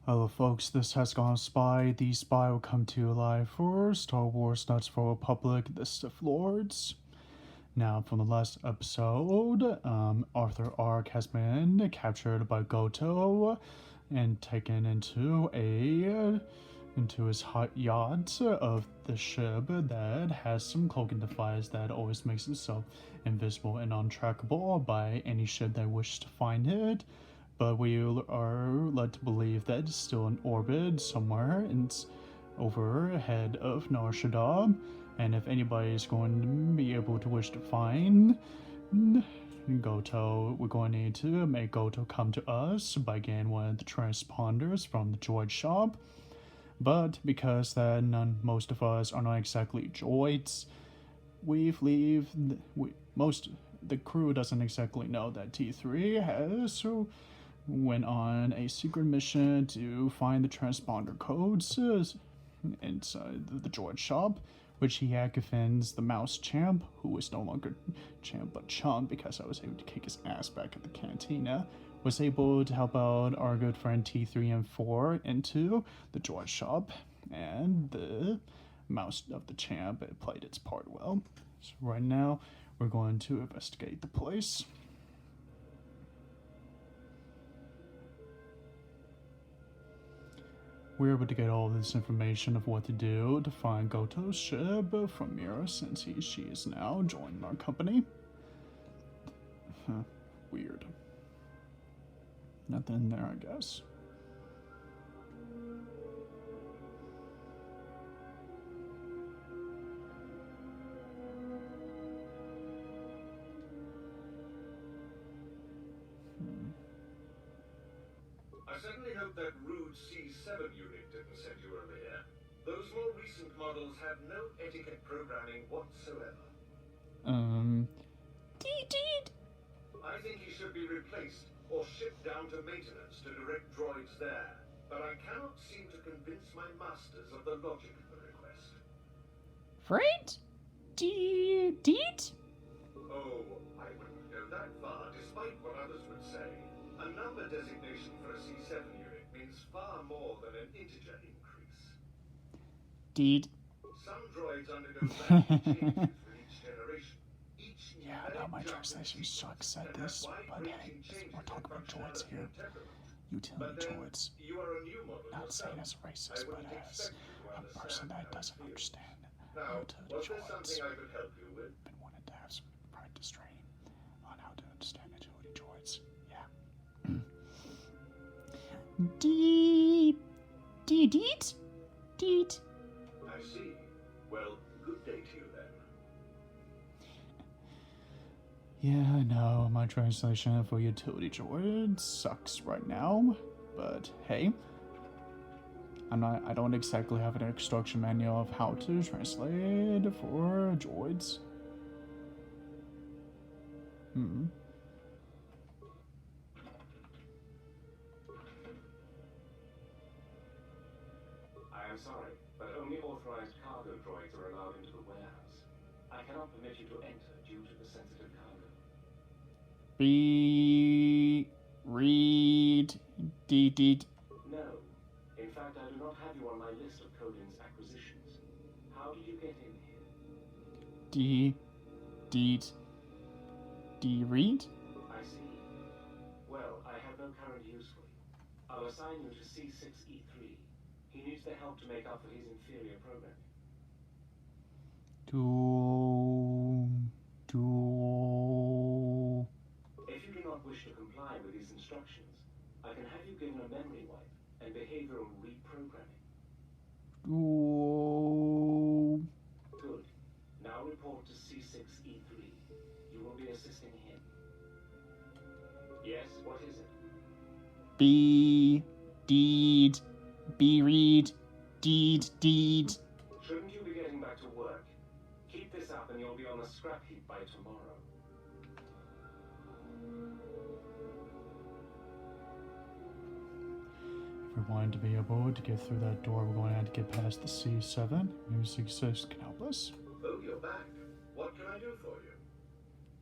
Hello folks, this has gone Spy. The Spy will come to you live for Star Wars Nuts for Republic, the Sith Lords. Now, from the last episode, Arthur Ark has been captured by Goto and taken into his hot yacht of the ship that has some cloaking device that always makes itself invisible and untrackable by any ship that wishes to find it. But we are led to believe that it's still in orbit somewhere and overhead of Nar Shaddaa. And if anybody is going to be able to wish to find Goto, we're going to need to make Goto come to us by getting one of the transponders from the droid shop. But because most of us are not exactly droids, the crew doesn't exactly know that T3 has went on a secret mission to find the transponder codes inside the droid shop, which he activates the mouse champ, who is no longer champ but chump because I was able to kick his ass back at the cantina, was able to help out our good friend T3-M4 into the droid shop, and the mouse of the champ played its part well. So right now, we're going to investigate the place. We're able to get all this information of what to do to find Goto's ship from Mira since she is now joining our company. Weird. Nothing there, I guess. I certainly hope that rude C7 unit didn't send you over here. Those more recent models have no etiquette programming whatsoever. I think he should be replaced or shipped down to maintenance to direct droids there. But I cannot seem to convince my masters of the logic of the request. Freight? Deet? Oh, I wouldn't go that far, despite what others would say. A number designation for a C7 unit means far more than an integer increase. Deet. Some droids undergo rapid changes with each generation. Yeah, I know my translation sucks at this, but hey, we're talking about droids here. Utility droids. Not saying as a racist, but as a person that doesn't understand utility droids. Been wanting to have some practice training on how to understand utility droids. Yeah. Deet? I see. Well, good day to you then. Yeah, I know my translation for utility droids sucks right now, but hey, I don't exactly have an instruction manual of how to translate for droids. I am sorry, but only authorized cargo droids are allowed into the warehouse. I cannot permit you to enter due to the sensitive cargo. Read. No. In fact, I do not have you on my list of Codin's acquisitions. How did you get in here? Read? I see. Well, I have no current use for you. I'll assign you to C6E3. He needs the help to make up for his inferior programming. If you do not wish to comply with these instructions, I can have you given a memory wipe and behavioral reprogramming. Good. Now report to C6E3. You will be assisting him. Yes, what is it? Deed. Shouldn't you be getting back to work? Keep this up and you'll be on the scrap heap by tomorrow. If we wanted to be able to get through that door, we're going to have to get past the C7. Maybe C6 can help us. Oh, you're back. What can I do for you?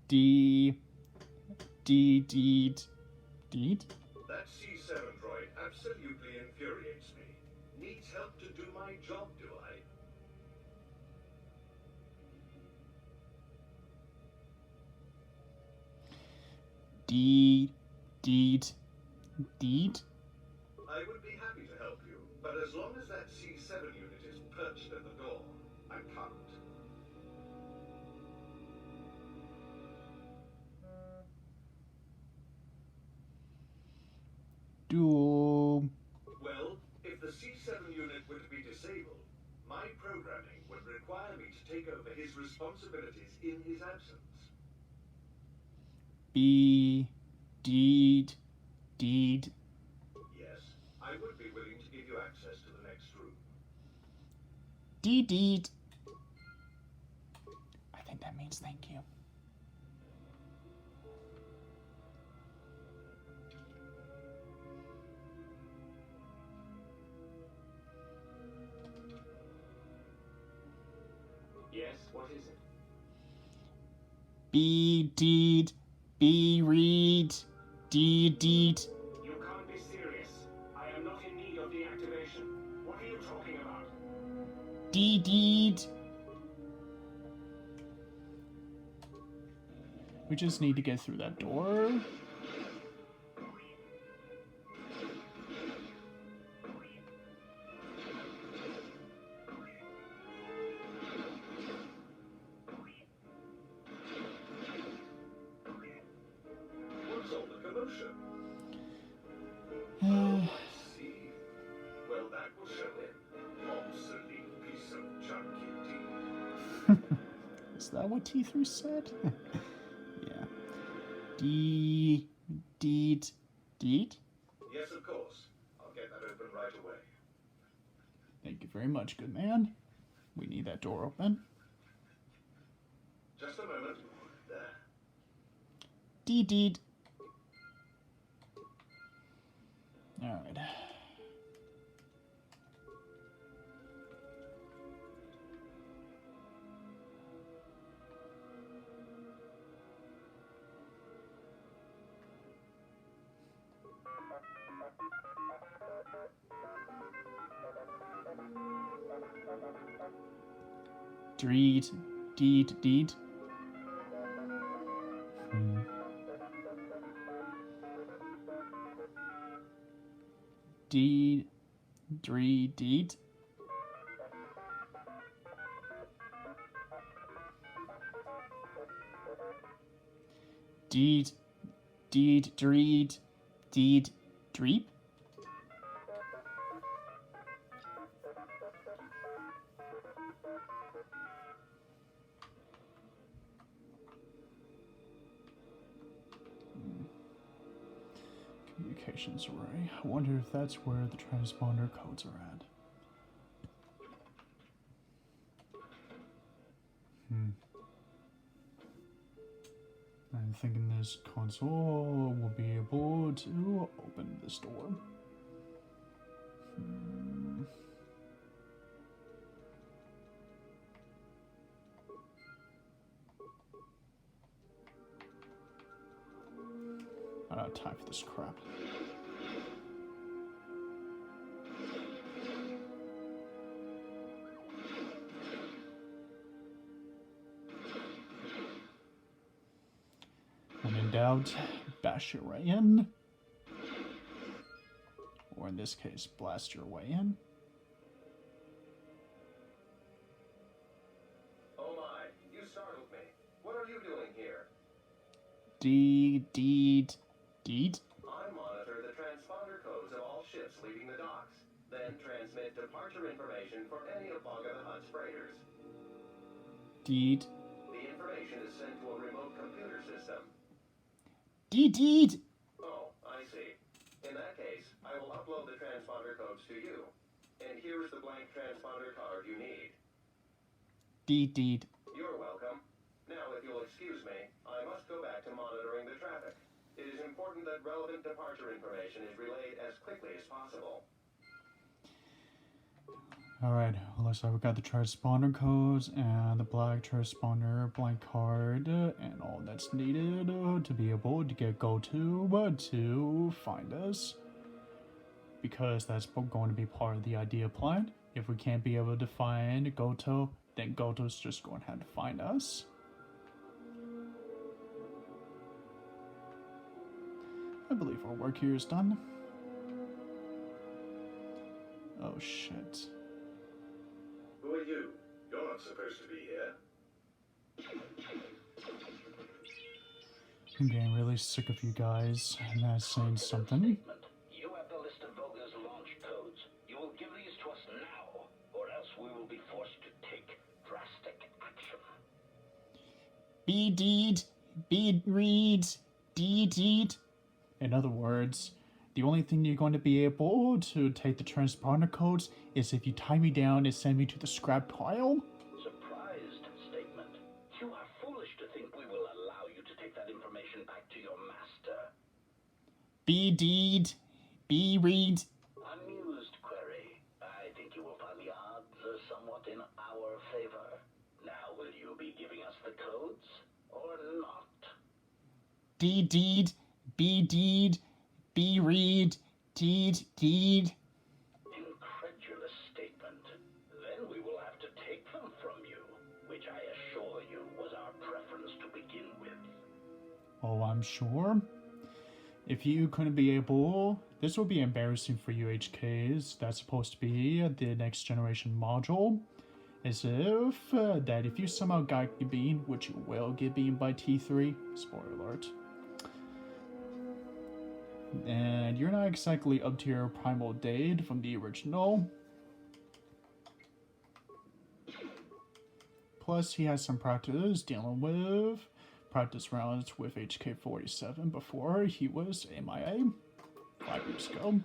Deed. That C7 droid absolutely infuriates me. Needs help to do my job, do I? Deed. I would be happy to help you, but as long as that C7 unit is perched at the door, I can't. Duel. Well, if the C7 unit were to be disabled, my programming would require me to take over his responsibilities in his absence. Deed. Yes, I would be willing to give you access to the next room. Deed. I think that means thank you. Yes, what is it? Deed. Read. Deed. You can't be serious. I am not in need of the activation. What are you talking about? Deed. We just need to get through that door. What's all the commotion? Oh, I see. Well, that will show him. Obsolete piece of junk indeed. Is that what T3 said? Yeah. Deed. Yes, of course. I'll get that open right away. Thank you very much, good man. We need that door open. Just a moment. There. Deed. Alright. Deed. Deed. Dreep. Communications array. I wonder if that's where the transponder codes are at. I'm thinking this console will be able to open this door. I don't have time for this crap. When in doubt, bash your way in. Or in this case, blast your way in. Oh my, you startled me. What are you doing here? Deed. I monitor the transponder codes of all ships leaving the docks, then transmit departure information for any of Bogga the Hutt's freighters. Deed. The information is sent to a remote computer system. Deed. Oh, I see. In that case, I will upload the transponder codes to you. And here's the blank transponder card you need. Deed. You're welcome. Now, if you'll excuse me, I must go back to monitoring the traffic. It is important that relevant departure information is relayed as quickly as possible. Alright, looks like we got the transponder codes and the black transponder blank card and all that's needed to be able to get go to find us. because that's going to be part of the idea plan. If we can't be able to find Goto, then Goto's just going to have to find us. I believe our work here is done. Oh shit. Who are you? You're not supposed to be here. I'm getting really sick of you guys, and that's saying something. You have the list of Voga's launch codes. You will give these to us now, or else we will be forced to take drastic action. Be deed. Be read. Deed. In other words, the only thing you're going to be able to take the transponder codes is if you tie me down and send me to the scrap pile. Surprised statement. You are foolish to think we will allow you to take that information back to your master. Be deed. Be read. Amused query. I think you will find the odds are somewhat in our favor. Now will you be giving us the codes, or not? Deed. Be deed. Be read. Deed. Incredulous statement. Then we will have to take them from you, which I assure you was our preference to begin with. Oh, I'm sure. If you couldn't be able, this will be embarrassing for you HKs. That's supposed to be the next generation module. As if that if you somehow got beamed, which you will get beamed by T3, spoiler alert. And you're not exactly up to your primal Dade from the original. Plus, he has some practice dealing with practice rounds with HK-47 before he was MIA 5 years ago.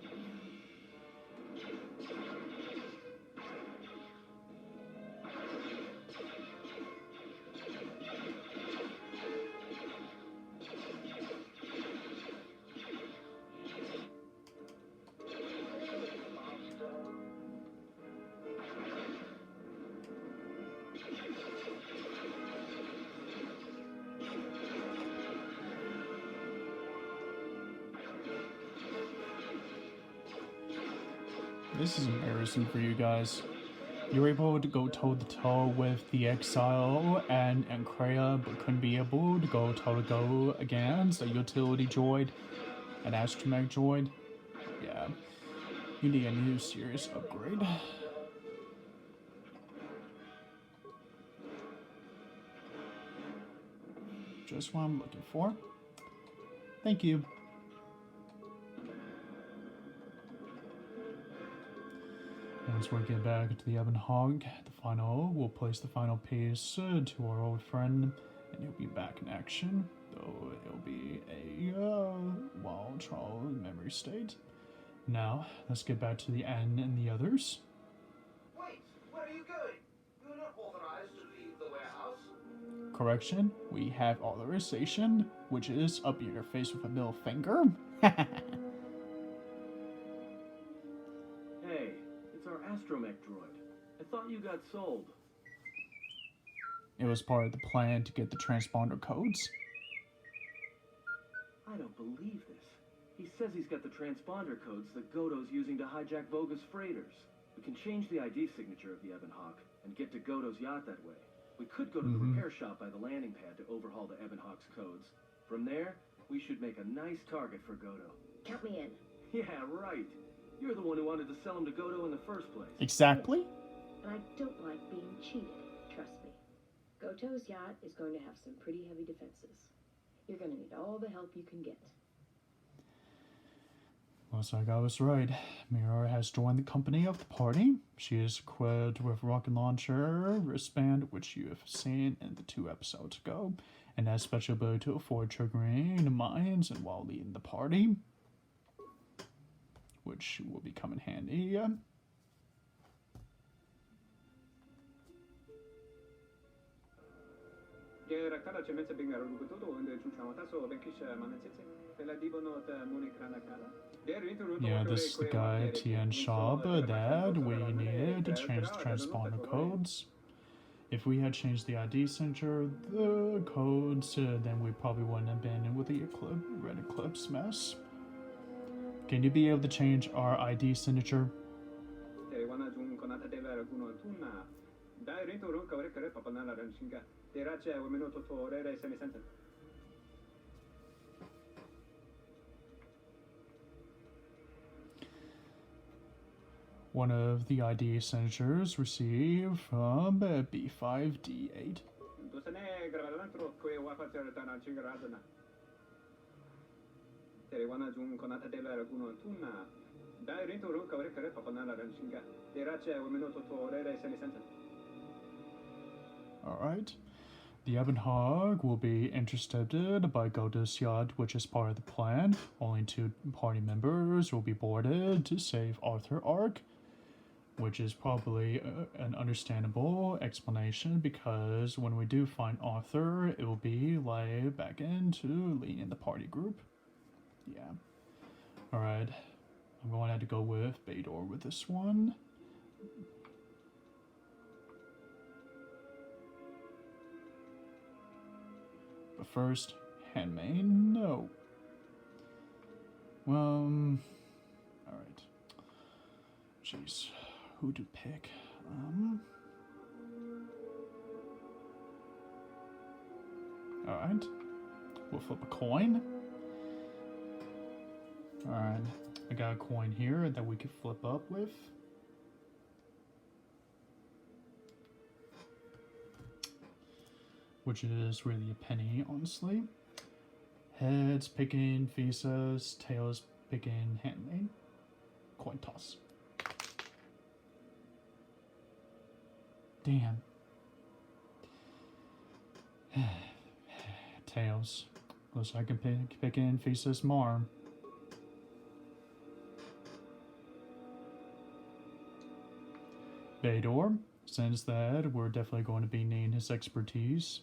This is embarrassing for you guys. You were able to go toe-to-toe with the Exile and Kreia, but couldn't be able to go toe-to-go against a utility droid, an astromech droid. Yeah, you need a new serious upgrade. Just what I'm looking for. Thank you. Once we get back to the Ebon Hog, we'll place the final piece to our old friend, and he'll be back in action, though it'll be a wild child memory state. Now, let's get back to the N and the others. Wait, where are you going? You're not authorized to leave the warehouse. Correction, we have authorization, which is up your face with a middle finger. Hey, it's our astromech droid. I thought you got sold. It was part of the plan to get the transponder codes. I don't believe this. He says he's got the transponder codes that Goto's using to hijack Voga's freighters. We can change the ID signature of the Ebon Hawk and get to Goto's yacht that way. We could go to the repair shop by the landing pad to overhaul the Ebon Hawk's codes. From there, we should make a nice target for Goto. Count me in. Yeah, right. You're the one who wanted to sell him to Goto in the first place. Exactly. But I don't like being cheated, trust me. Goto's yacht is going to have some pretty heavy defenses. You're going to need all the help you can get. Looks like I was right. Mira has joined the company of the party. She is equipped with rocket launcher, wristband, which you have seen in the 2 episodes ago, and has special ability to avoid triggering mines and while leading the party, which will be come in handy. Yeah, this is the guy, Tien Shab, that we needed to change the transponder codes. If we had changed the ID signature, the codes, then we probably wouldn't have been in with the Red Eclipse mess. Can you be able to change our ID signature? One of the ID signatures received from B5D8. Alright. The Ebon Hog will be intercepted by Godo's yacht, which is part of the plan. Only 2 party members will be boarded to save Arthur Ark, which is probably an understandable explanation because when we do find Arthur, it will be like back into leading the party group. Yeah. Alright. I'm going to have to go with Bador with this one. But first, handmaid, no. Alright. Jeez, who to pick? Alright. We'll flip a coin. Alright. I got a coin here that we could flip up with. Which is really a penny, honestly. Heads picking visas, tails picking handmaid. Coin toss. Damn. Tails. Looks like I can pick in visas more. Bador, since that we're definitely going to be needing his expertise.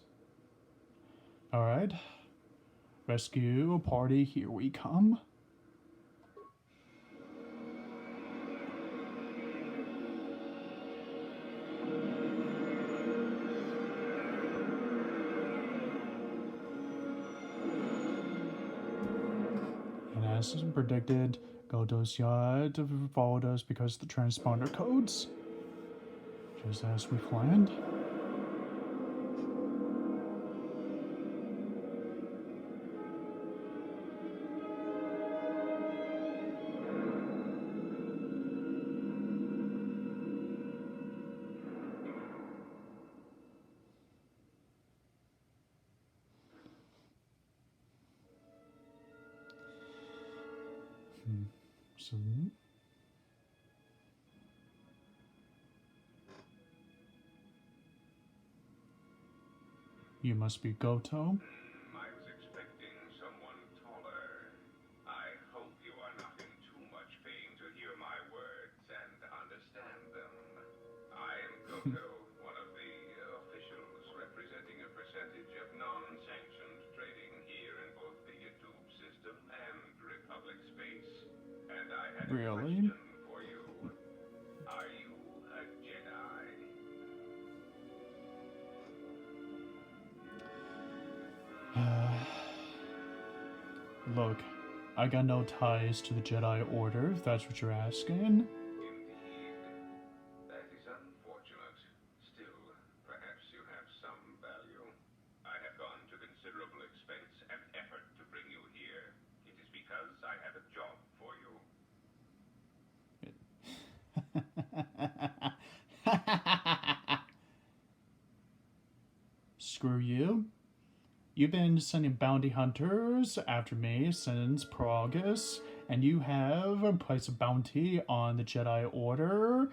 Alright. Rescue party, here we come. And as predicted, Godo's yacht followed us because of the transponder codes. Just as we planned. So you must be Goto. I was expecting someone taller. I hope you are not in too much pain to hear my words and understand them. I am Goto, one of the officials representing a percentage of non-sanctioned trading here in both the YouTube system and Republic space. And I had a question for you. Are you a Jedi? Look, I got no ties to the Jedi Order, if that's what you're asking. Indeed. That is unfortunate. Still, perhaps you have some value. I have gone to considerable expense and effort to bring you here. It is because I have a job for you. Screw you. You've been sending bounty hunters after me since Pragus, and you have placed a bounty on the Jedi Order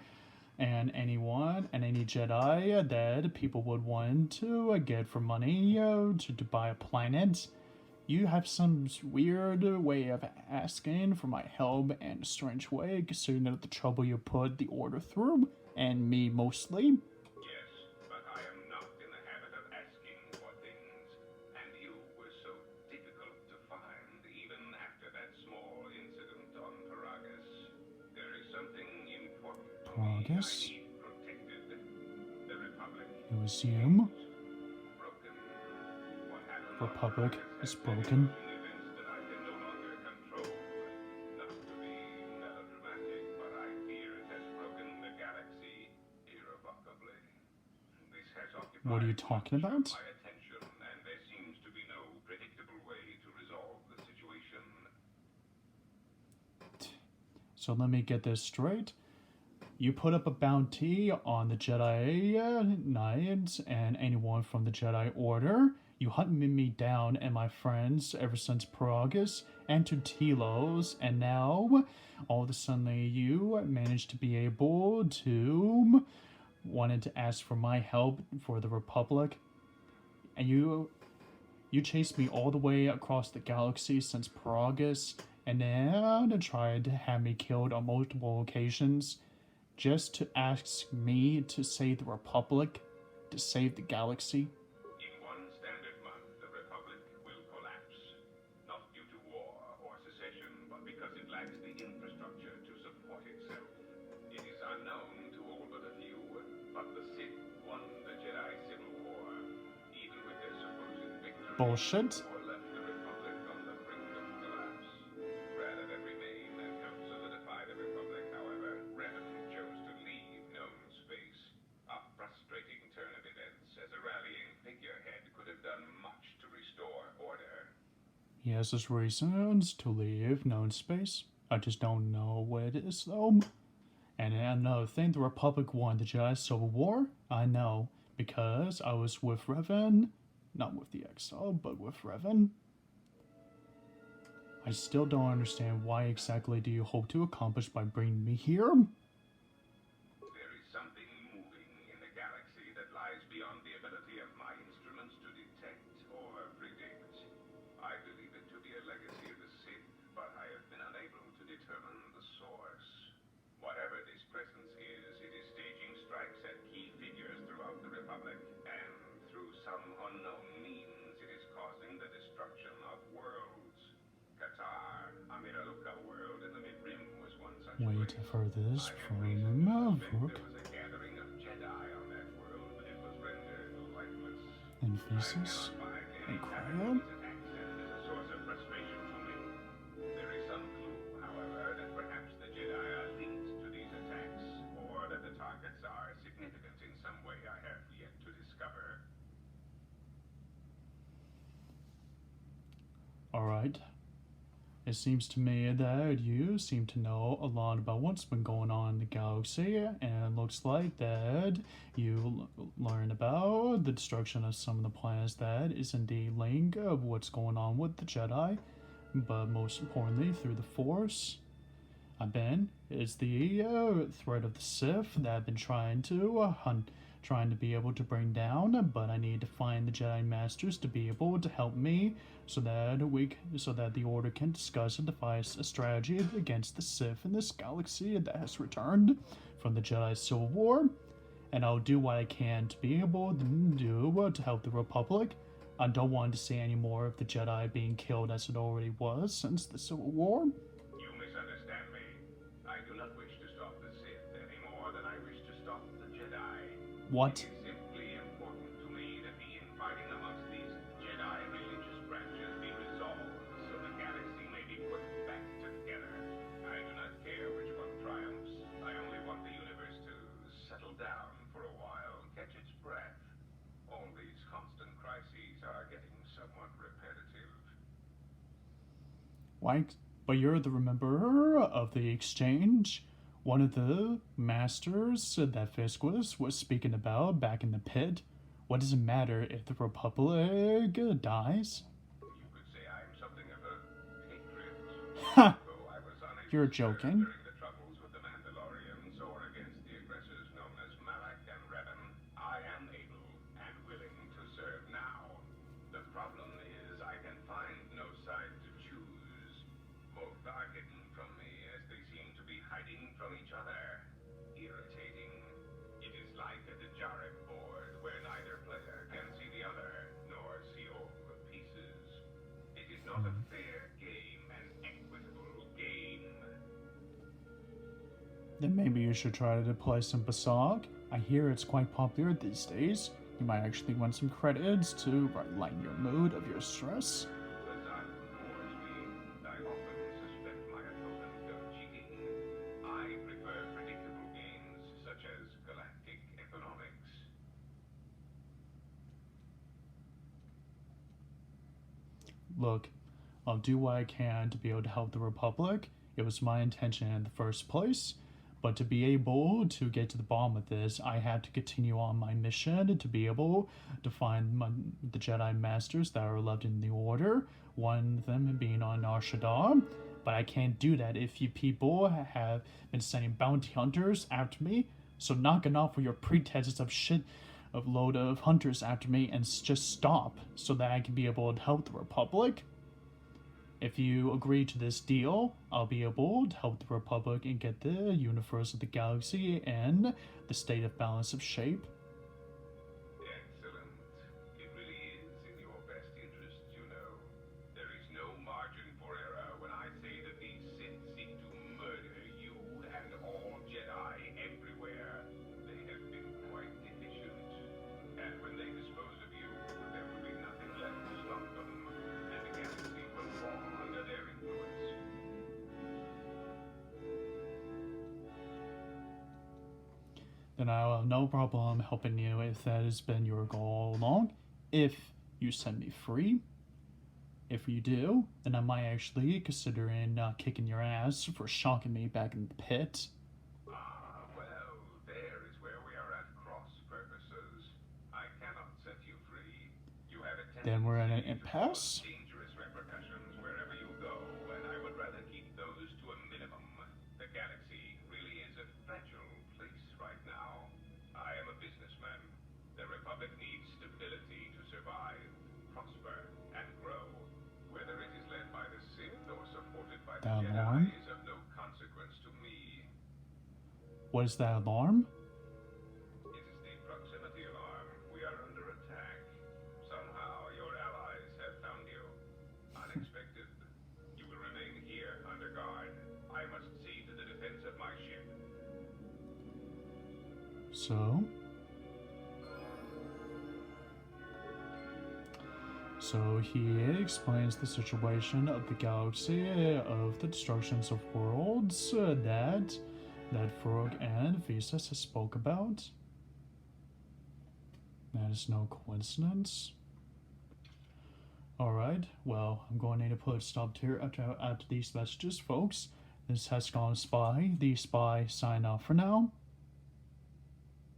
and anyone and any Jedi that people would want to get for money to buy a planet. You have some weird way of asking for my help and a strange way, considering the trouble you put the Order through, and me mostly. Pragus? You assume? Republic is broken. What are you talking about? My attention, and there seems to be no predictable way to resolve the situation. So let me get this straight. You put up a bounty on the Jedi Knights and anyone from the Jedi Order. You hunted me down and my friends ever since Paragus entered Telos, and now all of a sudden you managed to be able to wanted to ask for my help for the Republic, and you chased me all the way across the galaxy since Paragus, and then tried to have me killed on multiple occasions just to ask me to save the Republic, to save the galaxy. In one standard month, the Republic will collapse. Not due to war or secession, but because it lacks the infrastructure to support itself. It is unknown to all but a few, but the Sith won the Jedi Civil War. Even with their supposed victory, Bullshit. or left the Republic on the brink of collapse. Rather than remain and help solidify the Republic, however, Revan chose to leave known space. A frustrating turn of events, as a rallying figurehead could have done much to restore order. He has his reasons to leave known space. I just don't know what it is though. And another thing, the Republic won the Jedi Civil War. I know, because I was with Revan. Not with the Exile, but with Revan. I still don't understand why exactly do you hope to accomplish by bringing me here? There is something moving in the galaxy that lies beyond the ability of my instruments to detect or predict. I believe it to be a legacy of the Sith, but I have been unable to determine the source. Whatever this presence is, it is staging strikes at key figures throughout the Republic, and through some unknown means, it is causing the destruction of worlds. Qatar, Amiraluka world in the Mid-Rim was one such Wait place. for this I have from reason to suspect Maverick there was a gathering of Jedi on that world, but it was rendered lifeless. and I Thesis cannot find and any pattern Cryo. to these attacks, and it is a source of frustration to me. There is some clue, however, that perhaps the Jedi are linked to these attacks, or that the targets are significant in some way I have yet to discover. Alright. It seems to me that you seem to know a lot about what's been going on in the galaxy, and it looks like that you learn about the destruction of some of the planets that is indeed linked of what's going on with the Jedi, but most importantly through the Force. It's the threat of the Sith that I've been trying to trying to be able to bring down, but I need to find the Jedi Masters to be able to help me so that the Order can discuss and devise a strategy against the Sith in this galaxy that has returned from the Jedi Civil War. And I'll do what I can to be able to do to help the Republic. I don't want to see any more of the Jedi being killed as it already was since the Civil War. You misunderstand me. I do not wish to stop the Sith any more than I wish to stop the Jedi. What? It is simply important to me that the infighting amongst these Jedi religious branches be resolved, so the galaxy may be put back together. I do not care which one triumphs. I only want the universe to settle down for a while, catch its breath. All these constant crises are getting somewhat repetitive. Why? But you're the remember of the exchange? One of the masters that Fisk was speaking about back in the pit. What does it matter if the Republic dies? You could say I am something of a patriot. Ha! Though I was unable You're to serve joking. during the troubles with the Mandalorians or against the aggressors known as Malak and Revan, I am able and willing to serve now. The problem is I can find no side to choose. Both are hidden from me as they seem to be hiding from each other. Irritating. It is like a Dejarik board where neither player can see the other, nor see all the pieces. It is not a fair game, an equitable game. Then maybe you should try to play some Basag. I hear it's quite popular these days. You might actually win some credits to lighten your mood of your stress. Bazak bores me. I often suspect my opponent of cheating. I prefer predictable games such as galactic economics. look, I'll do what I can to be able to help the Republic. It was my intention in the first place. But to be able to get to the bottom of this, I have to continue on my mission to be able to find the Jedi Masters that are left in the Order, one of them being on Nar Shaddaa. But I can't do that if you people have been sending bounty hunters after me. So knock it off with your pretenses of shit, of load of hunters after me, and just stop so that I can be able to help the Republic. If you agree to this deal, I'll be able to help the Republic and get the universe of the galaxy in the state of balance of shape. Excellent. It really is in your best interest, you know. There is no margin for error when I say that these Sith seek to murder you and all Jedi everywhere. They have been quite efficient. And when they dispose of you, there will be nothing left to stop them, and the galaxy will fall under their influence. Then I'll have no problem helping you if that has been your goal all along. If you set me free. If you do, then I might actually consider kicking your ass for shocking me back in the pit. Well, there is where we are at cross purposes. I cannot set you free. You have a Then we're in an tendency to impasse. cause dangerous repercussions wherever you go, and I would rather keep those to a minimum. The galaxy really is a fragile place right now. I am a businessman. The Republic needs stability to survive, prosper, and grow. Whether it is led by the Sith or supported by the That Jedi alarm? is of no consequence to me. What is that alarm? It is the proximity alarm. We are under attack. Somehow your allies have found you. Unexpected. You will remain here under guard. I must see to the defense of my ship. So he explains the situation of the galaxy, of the destructions of worlds that Frog and Visas has spoke about. That is no coincidence. Alright, well, I'm going to need to put a stop here after these messages, folks. This has gone Spy. The Spy sign off for now.